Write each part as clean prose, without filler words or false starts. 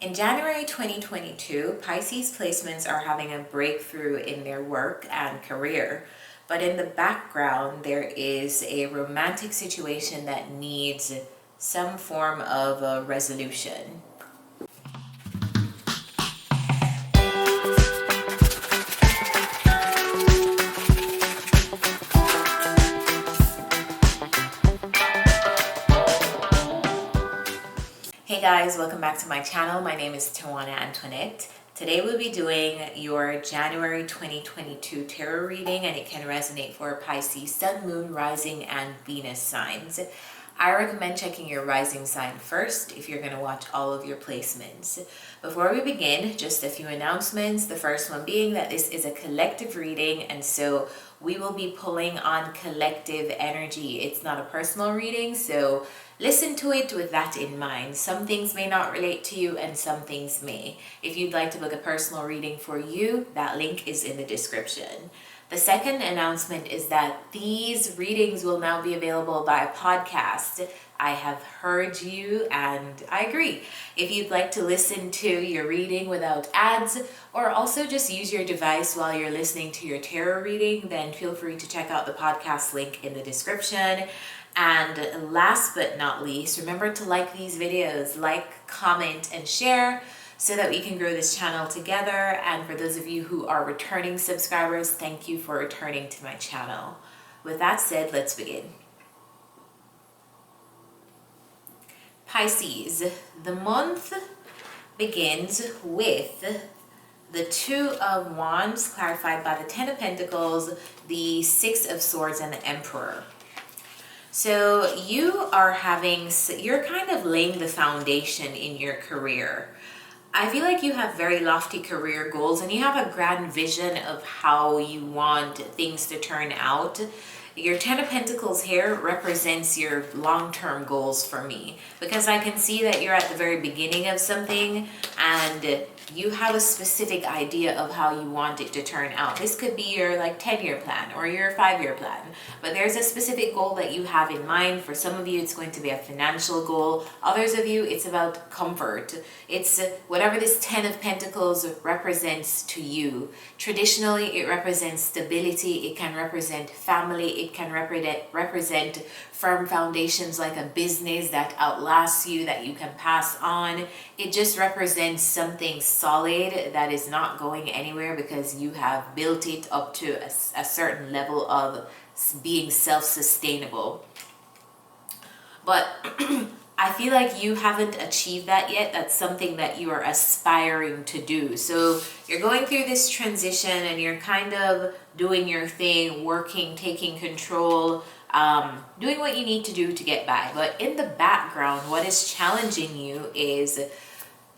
In January 2022, Pisces placements are having a breakthrough in their work and career. But in the background, there is a romantic situation that needs some form of a resolution. Hey guys, welcome back to my channel. My name is tawanantoinette. Today we'll be doing your January 2022 tarot reading, and it can resonate for Pisces, Sun, Moon, Rising, and Venus signs. I recommend checking your rising sign first if you're going to watch all of your placements. Before we begin, just a few announcements. The first one being that this is a collective reading, and so we will be pulling on collective energy. It's not a personal reading, so listen to it with that in mind. Some things may not relate to you and some things may. If you'd like to book a personal reading for you, that link is in the description. The second announcement is that these readings will now be available via podcast. I have heard you and I agree. If you'd like to listen to your reading without ads, or also just use your device while you're listening to your tarot reading, then feel free to check out the podcast link in the description. And last but not least, remember to like these videos, like, comment, and share so that we can grow this channel together. And for those of you who are returning subscribers, thank you for returning to my channel. With that said, let's begin. Pisces, the month begins with the Two of Wands, clarified by the Ten of Pentacles, the Six of Swords, and the Emperor. So you're kind of laying the foundation in your career. I feel like you have very lofty career goals and you have a grand vision of how you want things to turn out. Your Ten of Pentacles here represents your long-term goals for me, because I can see that you're at the very beginning of something and you have a specific idea of how you want it to turn out. This could be your 10-year plan or your 5-year plan, but there's a specific goal that you have in mind. For some of you, it's going to be a financial goal. Others of you, it's about comfort. It's whatever this Ten of Pentacles represents to you. Traditionally, it represents stability. It can represent family. It can represent firm foundations like a business that outlasts you, that you can pass on. It just represents something solid that is not going anywhere because you have built it up to a certain level of being self-sustainable. But I feel like you haven't achieved that yet. That's something that you are aspiring to do. So you're going through this transition and you're kind of doing your thing, working, taking control, doing what you need to do to get by. But in the background, what is challenging you is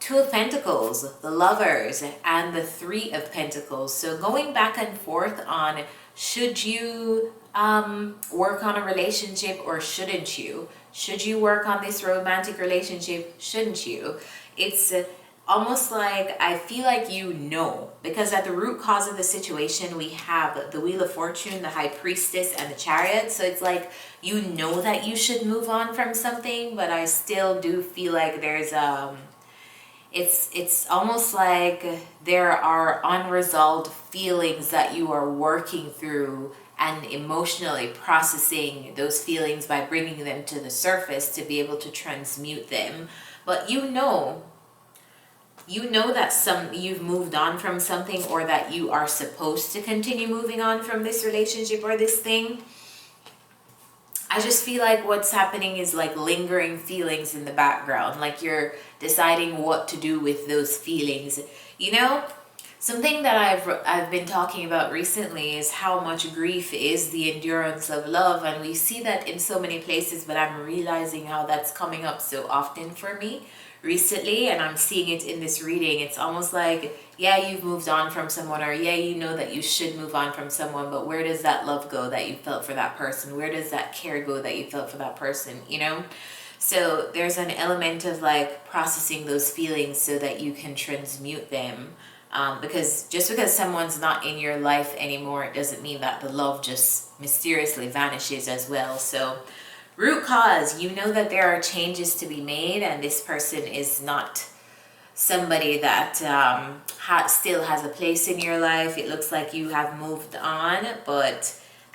Two of Pentacles, the Lovers, and the Three of Pentacles. So going back and forth on, should you work on a relationship or shouldn't you? Should you work on this romantic relationship? Shouldn't you? It's almost like I feel like because at the root cause of the situation we have the Wheel of Fortune, the High Priestess, and the Chariot. So it's like you know that you should move on from something, but I still do feel like there's it's almost like there are unresolved feelings that you are working through and emotionally processing those feelings by bringing them to the surface to be able to transmute them. But you know that you've moved on from something, or that you are supposed to continue moving on from this relationship or this thing. I just feel like what's happening is like lingering feelings in the background, like you're deciding what to do with those feelings. Something that I've been talking about recently is how much grief is the endurance of love, and we see that in so many places, but I'm realizing how that's coming up so often for me recently, and I'm seeing it in this reading. It's almost like, yeah, you've moved on from someone, or yeah, you know that you should move on from someone, but where does that love go that you felt for that person? Where does that care go that you felt for that person, So there's an element of like processing those feelings so that you can transmute them. Because just because someone's not in your life anymore, it doesn't mean that the love just mysteriously vanishes as well. So root cause, you know that there are changes to be made, and this person is not somebody that still has a place in your life. It looks like you have moved on,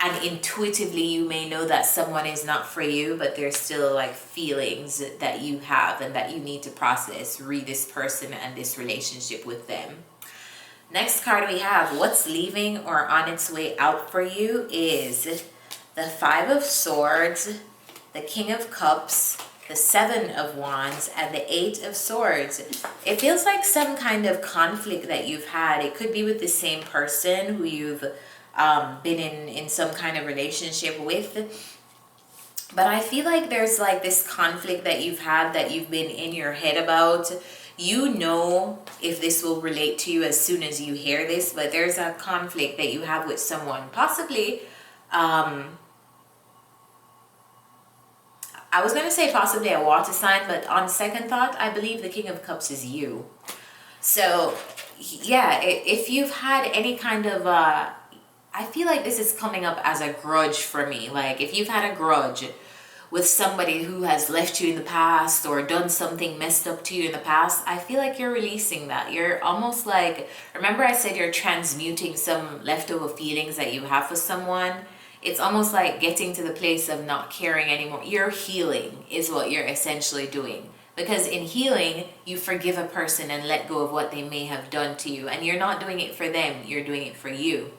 and intuitively you may know that someone is not for you, but there's still like feelings that you have and that you need to process, read this person and this relationship with them. Next card we have, what's leaving or on its way out for you, is the Five of Swords, the King of Cups, the Seven of Wands, and the Eight of Swords. It feels like some kind of conflict that you've had. It could be with the same person who you've been in some kind of relationship with. But I feel like there's like this conflict that you've had that you've been in your head about. You know if this will relate to you as soon as you hear this, but there's a conflict that you have with someone, possibly I was going to say possibly a water sign, but on second thought, I believe the King of Cups is you. So, yeah, if you've had any kind of, I feel like this is coming up as a grudge for me. Like, if you've had a grudge with somebody who has left you in the past or done something messed up to you in the past, I feel like you're releasing that. You're almost like, remember I said you're transmuting some leftover feelings that you have for someone? It's almost like getting to the place of not caring anymore. You're healing is what you're essentially doing. Because in healing, you forgive a person and let go of what they may have done to you. And you're not doing it for them, you're doing it for you.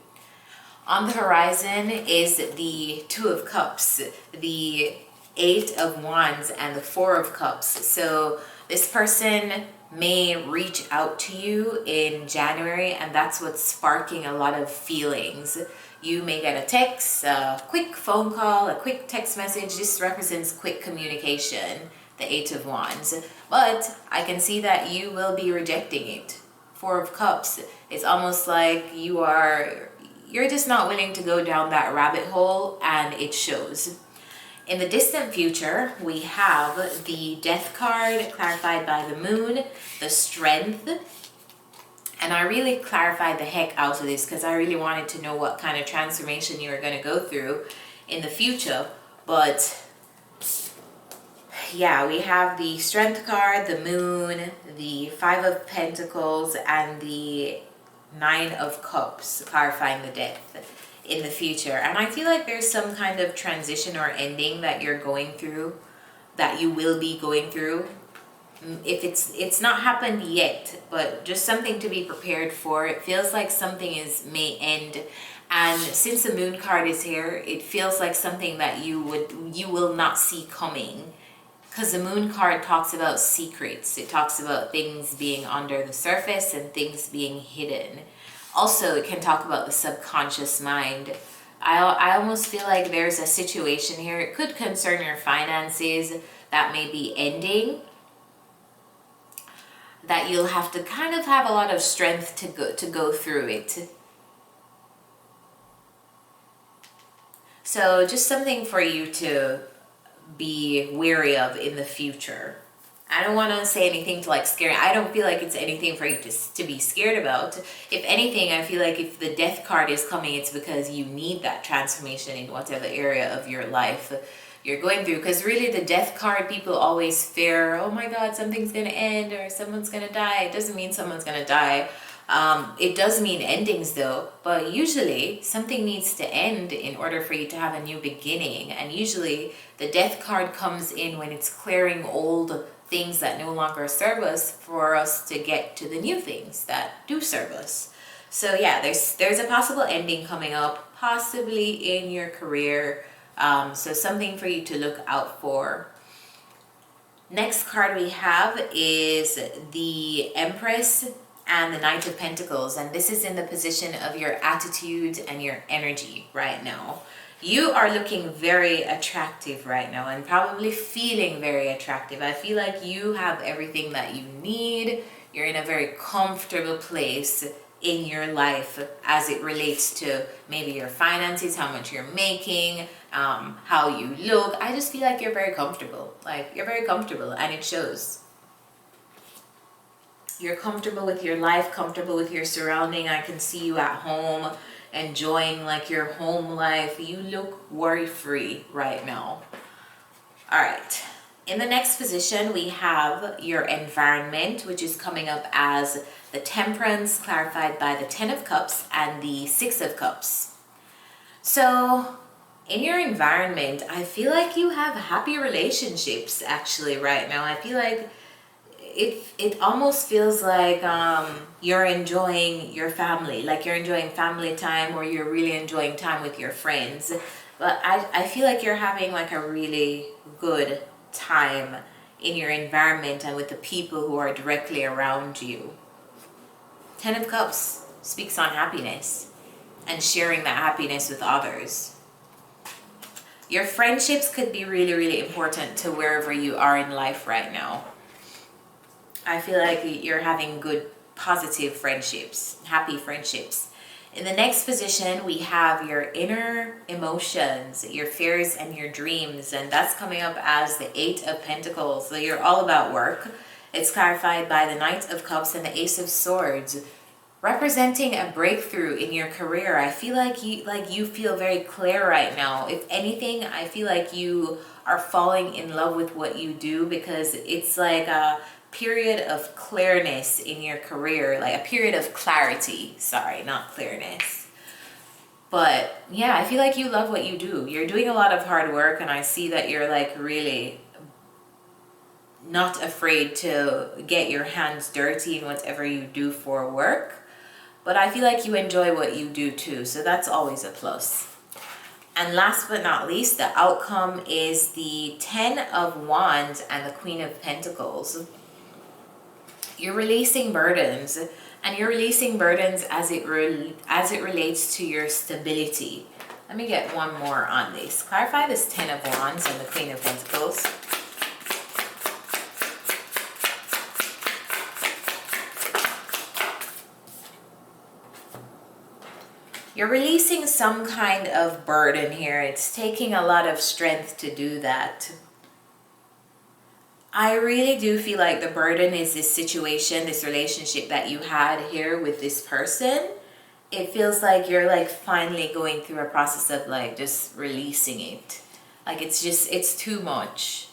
On the horizon is the Two of Cups, the Eight of Wands, and the Four of Cups. So this person may reach out to you in January, and that's what's sparking a lot of feelings. You may get a text, a quick phone call, a quick text message. This represents quick communication, the Eight of Wands. But I can see that you will be rejecting it. Four of Cups. It's almost like you're just not willing to go down that rabbit hole, and it shows. In the distant future, we have the Death card clarified by the Moon, the Strength. And I really clarified the heck out of this because I really wanted to know what kind of transformation you were going to go through in the future. But yeah, we have the Strength card, the Moon, the Five of Pentacles, and the Nine of Cups, clarifying the Death in the future. And I feel like there's some kind of transition or ending that you're going through, that you will be going through. If it's not happened yet, but just something to be prepared for. It feels like something may end, and since the Moon card is here, it feels like something that you will not see coming, because the Moon card talks about secrets. It talks about things being under the surface and things being hidden. Also, it can talk about the subconscious mind. I almost feel like there's a situation here. It could concern your finances that may be ending, that you'll have to kind of have a lot of strength to go through it. So just something for you to be wary of in the future. I don't want to say anything to like scare. I don't feel like it's anything for you to be scared about. If anything, I feel like if the Death card is coming, it's because you need that transformation in whatever area of your life you're going through. Because really the Death card, people always fear, oh my god, something's gonna end or someone's gonna die. It doesn't mean someone's gonna die. It does mean endings though, but usually something needs to end in order for you to have a new beginning. And usually the Death card comes in when it's clearing old things that no longer serve us, for us to get to the new things that do serve us. So yeah, there's a possible ending coming up, possibly in your career. So something for you to look out for. Next card we have is the Empress and the Knight of Pentacles, and this is in the position of your attitude and your energy right now. You are looking very attractive right now and probably feeling very attractive. I feel like you have everything that you need. You're in a very comfortable place in your life as it relates to maybe your finances, how much you're making, how you look. I just feel like you're very comfortable. Like, you're very comfortable, and it shows. You're comfortable with your life, comfortable with your surrounding. I can see you at home, enjoying like your home life. You look worry-free right now. All right. In the next position, we have your environment, which is coming up as the Temperance, clarified by the Ten of Cups and the Six of Cups. So in your environment, I feel like you have happy relationships actually right now. I feel like it almost feels like you're enjoying your family, like you're enjoying family time, or you're really enjoying time with your friends. But I feel like you're having like a really good time in your environment and with the people who are directly around you. Ten of Cups speaks on happiness and sharing that happiness with others. Your friendships could be really, really important to wherever you are in life right now. I feel like you're having good, positive friendships, happy friendships. In the next position, we have your inner emotions, your fears and your dreams, and that's coming up as the Eight of Pentacles. So you're all about work. It's clarified by the Knight of Cups and the Ace of Swords, representing a breakthrough in your career. I feel like you feel very clear right now. If anything, I feel like you are falling in love with what you do, because it's like a period of clearness in your career, like a period of clarity. Sorry, not clearness. But yeah, I feel like you love what you do. You're doing a lot of hard work, and I see that you're like really not afraid to get your hands dirty in whatever you do for work. But I feel like you enjoy what you do too, so that's always a plus. And last but not least, the outcome is the Ten of Wands and the Queen of Pentacles. You're releasing burdens, and you're releasing burdens as it relates to your stability. Let me get one more on this. Clarify this Ten of Wands and the Queen of Pentacles. You're releasing some kind of burden here. It's taking a lot of strength to do that. I really do feel like the burden is this situation, this relationship that you had here with this person. It feels like you're like finally going through a process of like just releasing it. Like it's too much.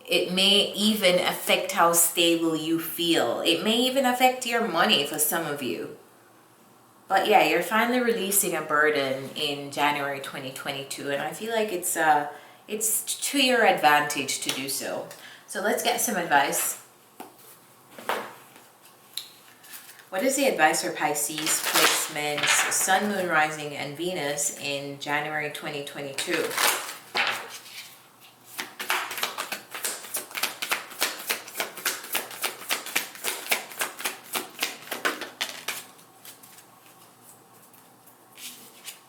It may even affect how stable you feel. It may even affect your money for some of you. But yeah, you're finally releasing a burden in January 2022, and I feel like it's to your advantage to do so. So let's get some advice. What is the advice for Pisces placements, Sun, Moon, Rising, and Venus in January 2022?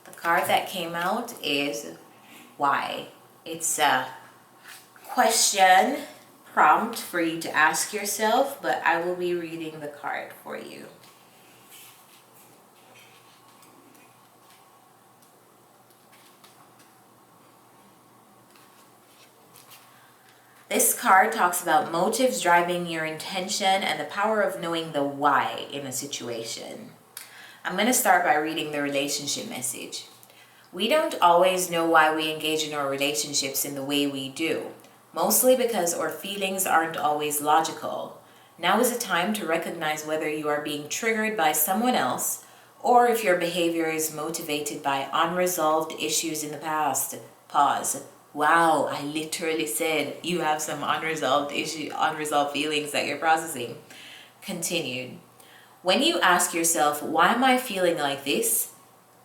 The card that came out is why. It's a question prompt for you to ask yourself, but I will be reading the card for you. This card talks about motives driving your intention and the power of knowing the why in a situation. I'm going to start by reading the relationship message. We don't always know why we engage in our relationships in the way we do, mostly because our feelings aren't always logical. Now is a time to recognize whether you are being triggered by someone else or if your behavior is motivated by unresolved issues in the past. Pause. Wow, I literally said you have some unresolved feelings that you're processing. Continued. When you ask yourself, why am I feeling like this?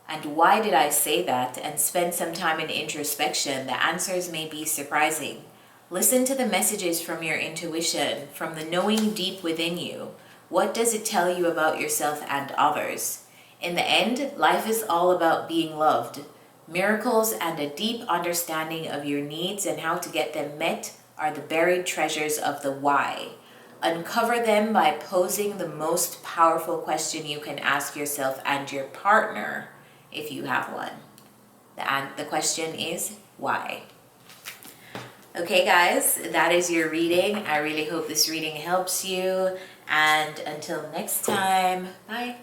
And why did I say that? And spend some time in introspection, the answers may be surprising. Listen to the messages from your intuition, from the knowing deep within you. What does it tell you about yourself and others? In the end, life is all about being loved. Miracles and a deep understanding of your needs and how to get them met are the buried treasures of the why. Uncover them by posing the most powerful question you can ask yourself and your partner, if you have one. The question is, why? Okay guys, that is your reading. I really hope this reading helps you. And until next time, bye.